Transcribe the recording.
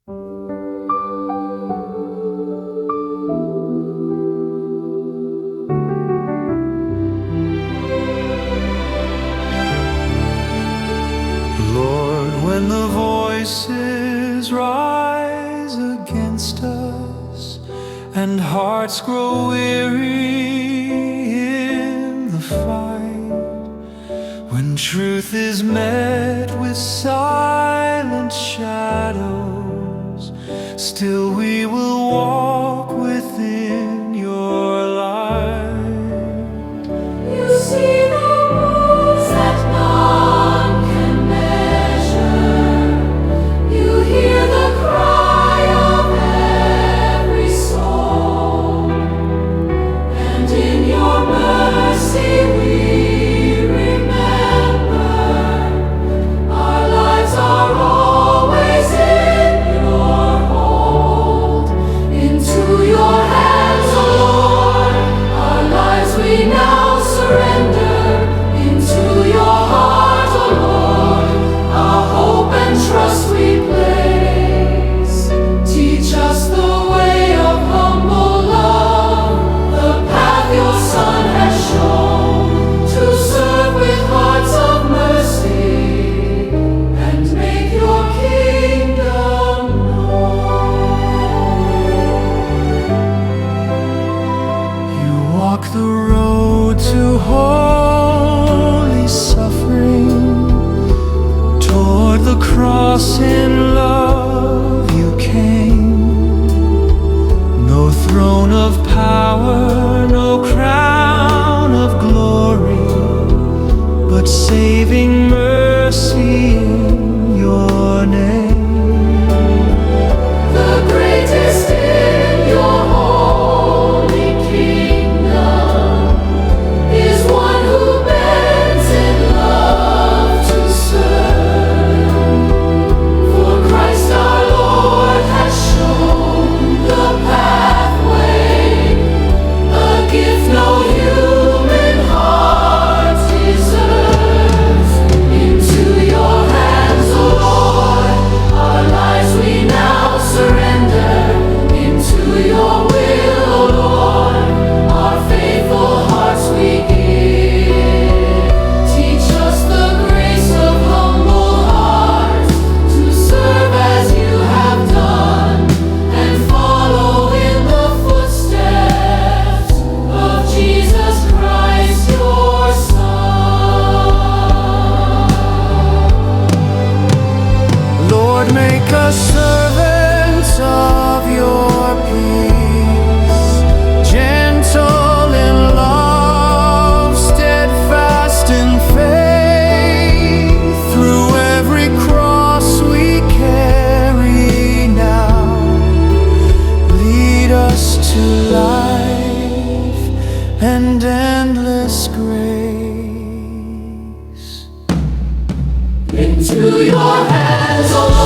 Lord, when the voices rise against us and hearts grow weary in the fight, when truth is met with silent shadows, still we will walk within your light. You see the wounds that none can measure. You hear the cry of every soul, and in your mercy we remember our lives are always in your hold. Into your hands, O Lord, our lives we now surrender. Into your heart, O Lord, our hope and trust we place. Teach us the way of humble love, the path your Son has shown, to serve with hearts of mercy and make your kingdom known. You walk the road to holy suffering, toward the cross in love you came. No throne of power, no crown of glory, but saving mercy in your name. The greatest in your holy kingdom is one who bends in love to serve. For Christ our Lord has shown the pathway, a gift no human heart deserves. Into your hands, O Lord, our lives we now surrender. Into your will, O Lord, our faithful hearts we give. Teach us the grace of humble hearts, to serve as you have done, and follow in the footsteps of Jesus Christ, your Son. Lord, make us servants of your peace, gentle in love, steadfast in faith. Through every cross we carry now, lead us to life and endless grace. Into your hands, O